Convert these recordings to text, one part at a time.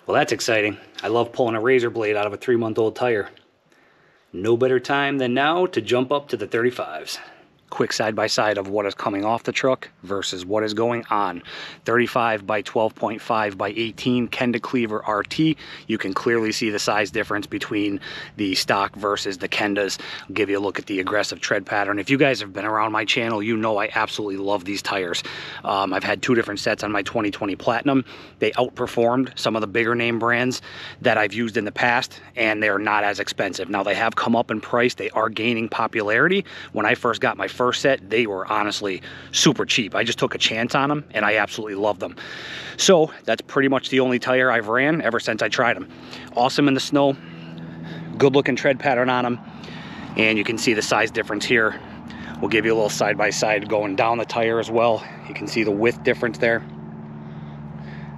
Well, that's exciting. I love pulling a razor blade out of a 3-month-old tire. No better time than now to jump up to the 35's. Quick side-by-side of what is coming off the truck versus what is going on. 35 by 12.5 by 18 Kenda Klever RT. You can clearly see the size difference between the stock versus the Kendas. I'll give you a look at the aggressive tread pattern. If you guys have been around my channel, you know I absolutely love these tires. I've had 2 different sets on my 2020 Platinum. They outperformed some of the bigger name brands that I've used in the past, and they're not as expensive. Now, they have come up in price. They are gaining popularity. When I first got my first set, they were honestly super cheap. I just took a chance on them and I absolutely love them. So that's pretty much the only tire I've ran ever since I tried them. Awesome in the snow, good looking tread pattern on them, and you can see the size difference here. We'll give you a little side-by-side going down the tire as well. You can see the width difference there.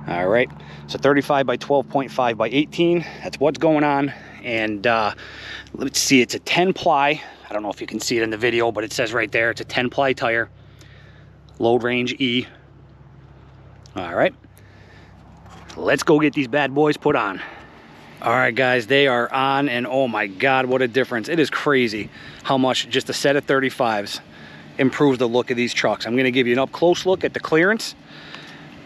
All right, so 35 by 12.5 by 18, that's what's going on. And let's see, it's a 10 ply. I don't know if you can see it in the video, but it says right there, it's a 10 ply tire, load range E. All right, let's go get these bad boys put on. All right, guys, they are on, and oh my God, what a difference. It is crazy how much just a set of 35s improves the look of these trucks. I'm gonna give you an up close look at the clearance.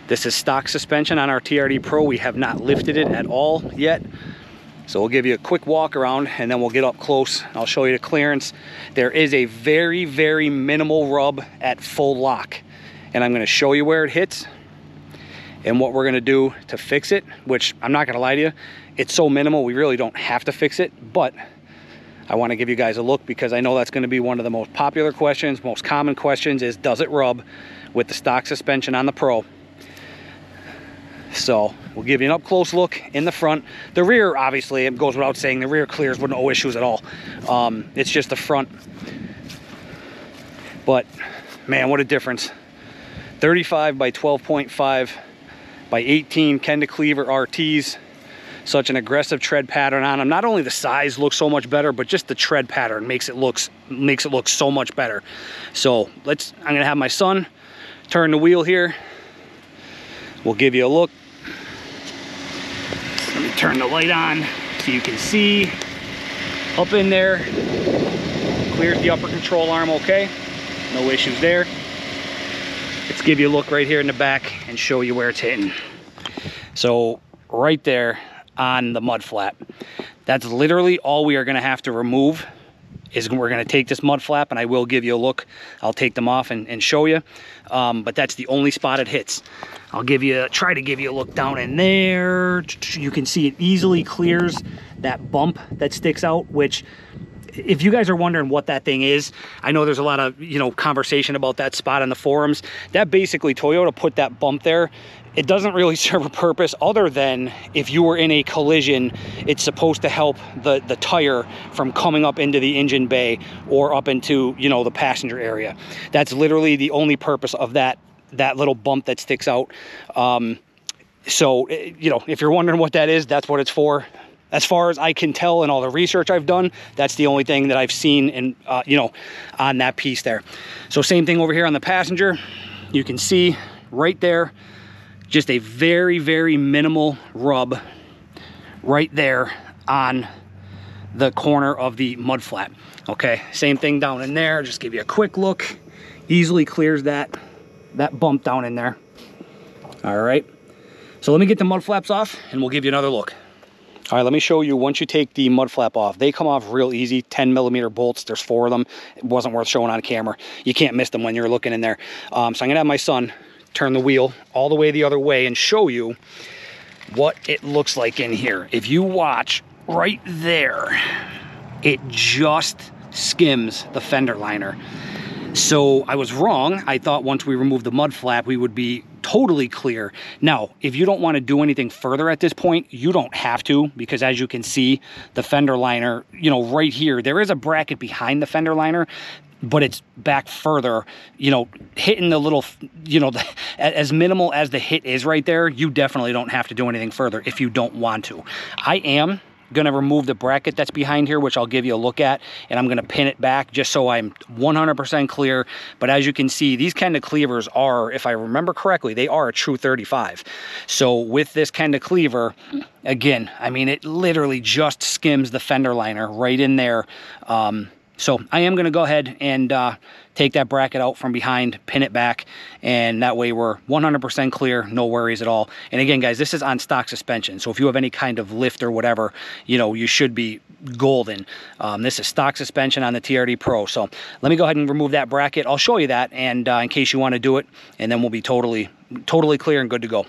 This is stock suspension on our TRD Pro. We have not lifted it at all yet. So we'll give you a quick walk around and then we'll get up close. I'll show you the clearance. There is a very, very minimal rub at full lock. And I'm gonna show you where it hits and what we're gonna do to fix it, which I'm not gonna lie to you, it's so minimal we really don't have to fix it, but I wanna give you guys a look because I know that's gonna be one of the most popular questions, most common questions is, does it rub with the stock suspension on the Pro? So we'll give you an up close look in the front. The rear, obviously, it goes without saying, the rear clears with no issues at all. It's just the front. But man, what a difference. 35 by 12.5 by 18 Kenda Klever RTs. Such an aggressive tread pattern on them. Not only the size looks so much better, but just the tread pattern makes it look so much better. So I'm gonna have my son turn the wheel here. We'll give you a look. Let me turn the light on so you can see up in there. Clears the upper control arm okay. No issues there. Let's give you a look right here in the back and show you where it's hitting. So right there on the mud flap. That's literally all we are gonna have to remove is we're gonna take this mud flap, and I will give you a look. I'll take them off and show you. But that's the only spot it hits. I'll try to give you a look down in there. You can see it easily clears that bump that sticks out, which if you guys are wondering what that thing is, I know there's a lot of, conversation about that spot on the forums. That basically, Toyota put that bump there. It doesn't really serve a purpose other than if you were in a collision, it's supposed to help the tire from coming up into the engine bay or up into, the passenger area. That's literally the only purpose of that little bump that sticks out. So, if you're wondering what that is, that's what it's for. As far as I can tell and all the research I've done, that's the only thing that I've seen in, on that piece there. So same thing over here on the passenger. You can see right there, just a very, very minimal rub right there on the corner of the mud flap. Okay, same thing down in there. Just give you a quick look. Easily clears that bump down in there. All right, so let me get the mud flaps off and we'll give you another look. All right, let me show you once you take the mud flap off. They come off real easy, 10mm bolts. There's 4 of them. It wasn't worth showing on camera. You can't miss them when you're looking in there. So I'm gonna have my son turn the wheel all the way the other way and show you what it looks like in here. If you watch right there, it just skims the fender liner. So I was wrong. I thought once we removed the mud flap, we would be totally clear. Now, if you don't want to do anything further at this point, you don't have to, because as you can see, the fender liner, right here, there is a bracket behind the fender liner, but it's back further, hitting the little, as minimal as the hit is right there, you definitely don't have to do anything further if you don't want to. I am gonna remove the bracket that's behind here, which I'll give you a look at, and I'm gonna pin it back just so I'm 100% clear. But as you can see, these Kenda Klevers are, if I remember correctly, they are a true 35. So with this Kenda Klever, again, I mean, it literally just skims the fender liner right in there. So I am going to go ahead and take that bracket out from behind, pin it back, and that way we're 100% clear, no worries at all. And again, guys, this is on stock suspension, so if you have any kind of lift or whatever, you know, you should be golden. This is stock suspension on the TRD Pro. So let me go ahead and remove that bracket. I'll show you that, and in case you want to do it, and then we'll be totally clear and good to go. All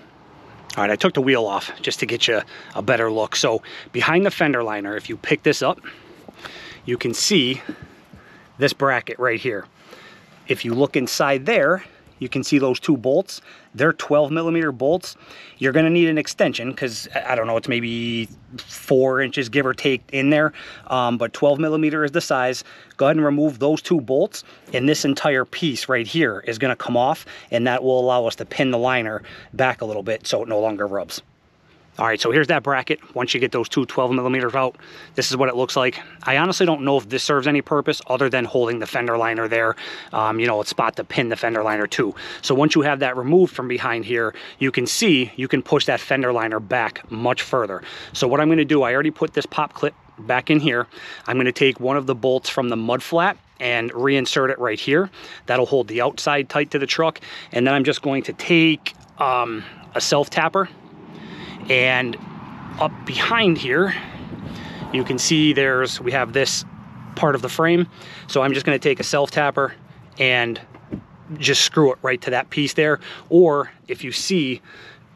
right, I took the wheel off just to get you a better look. So behind the fender liner, if you pick this up, you can see this bracket right here. If you look inside there, you can see those two bolts. They're 12mm bolts. You're gonna need an extension because, I don't know, it's maybe 4 inches, give or take, in there. But 12mm is the size. Go ahead and remove those two bolts, and this entire piece right here is gonna come off, and that will allow us to pin the liner back a little bit so it no longer rubs. All right, so here's that bracket. Once you get those two 12mm out, this is what it looks like. I honestly don't know if this serves any purpose other than holding the fender liner there. You know, a spot to pin the fender liner to. So once you have that removed from behind here, you can see you can push that fender liner back much further. So what I'm gonna do, I already put this pop clip back in here. I'm gonna take one of the bolts from the mud flap and reinsert it right here. That'll hold the outside tight to the truck. And then I'm just going to take a self-tapper, and up behind here, you can see we have this part of the frame. So I'm just gonna take a self-tapper and just screw it right to that piece there. Or if you see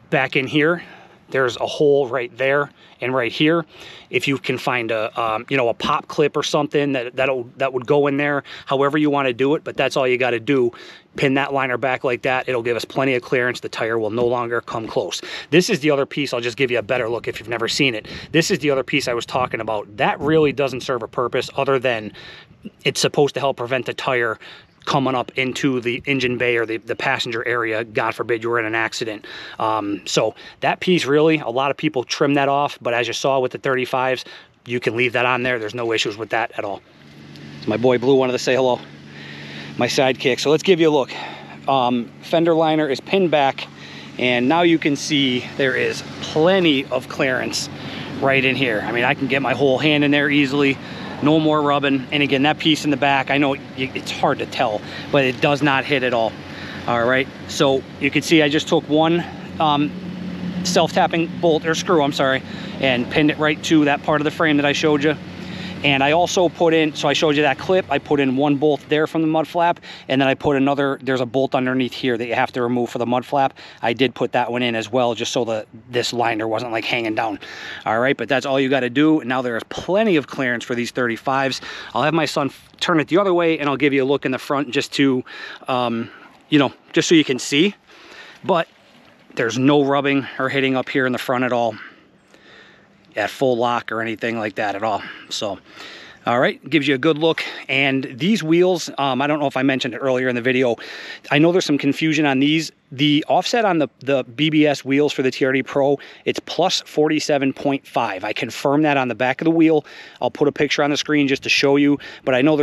back in here, there's a hole right there and right here. If you can find a you know, a pop clip or something that would go in there, however you want to do it, but that's all you got to do. Pin that liner back like that. It'll give us plenty of clearance. The tire will no longer come close. This is the other piece. I'll just give you a better look if you've never seen it. This is the other piece I was talking about. That really doesn't serve a purpose other than it's supposed to help prevent the tire coming up into the engine bay or the passenger area. God forbid you were in an accident. So that piece, really, a lot of people trim that off, but as you saw with the 35's, you can leave that on there. There's no issues with that at all. My boy Blue wanted to say hello, my sidekick. So let's give you a look. Fender liner is pinned back, and now you can see there is plenty of clearance right in here. I mean, I can get my whole hand in there easily. No more rubbing. And again, that piece in the back, I know it's hard to tell, but it does not hit at all. All right, so you can see I just took one self-tapping bolt, or screw, I'm sorry, and pinned it right to that part of the frame that I showed you. And I also put in, so I showed you that clip, I put in one bolt there from the mud flap, and then I put another, there's a bolt underneath here that you have to remove for the mud flap. I did put that one in as well, just so this liner wasn't like hanging down. All right, but that's all you got to do. Now there is plenty of clearance for these 35's. I'll have my son turn it the other way, and I'll give you a look in the front just to, you know, just so you can see. But there's no rubbing or hitting up here in the front at all, at full lock or anything like that at all. So all right, gives you a good look. And these wheels, I don't know if I mentioned it earlier in the video, I know there's some confusion on these. The offset on the BBS wheels for the TRD Pro, it's plus 47.5. I confirmed that on the back of the wheel. I'll put a picture on the screen just to show you, but I know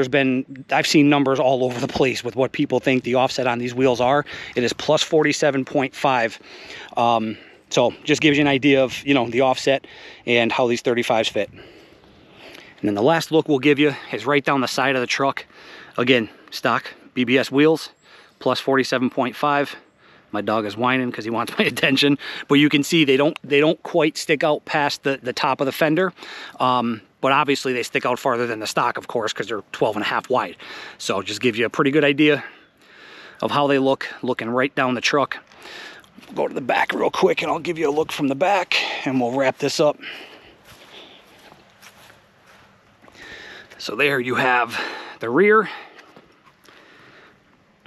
I've seen numbers all over the place with what people think the offset on these wheels are. It is plus 47.5. So just gives you an idea of, you know, the offset and how these 35's fit. And then the last look we'll give you is right down the side of the truck. Again, stock BBS wheels, plus 47.5. My dog is whining because he wants my attention, but you can see they don't quite stick out past the top of the fender. But obviously they stick out farther than the stock, of course, because they're 12.5 wide. So just gives you a pretty good idea of how they look, looking right down the truck. We'll go to the back real quick and I'll give you a look from the back and we'll wrap this up. So there you have the rear.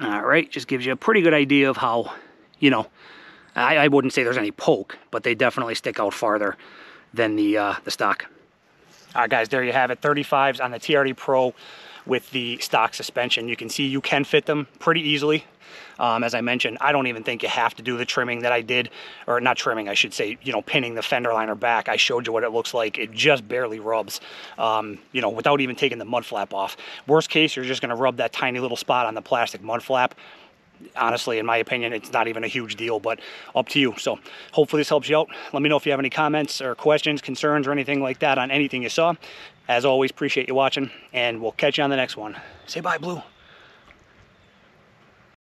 All right, just gives you a pretty good idea of how, you know, I wouldn't say there's any poke, but they definitely stick out farther than the stock. All right, guys, there you have it. 35's on the TRD Pro with the stock suspension. You can see you can fit them pretty easily. As I mentioned, I don't even think you have to do the trimming that I did, or not trimming, I should say, you know, pinning the fender liner back. I showed you what it looks like. It just barely rubs, you know, without even taking the mud flap off. Worst case, you're just going to rub that tiny little spot on the plastic mud flap. honestly, in my opinion, it's not even a huge deal, but up to you. So hopefully this helps you out. Let me know if you have any comments or questions, concerns, or anything like that on anything you saw. As always, appreciate you watching, and we'll catch you on the next one. Say bye, Blue.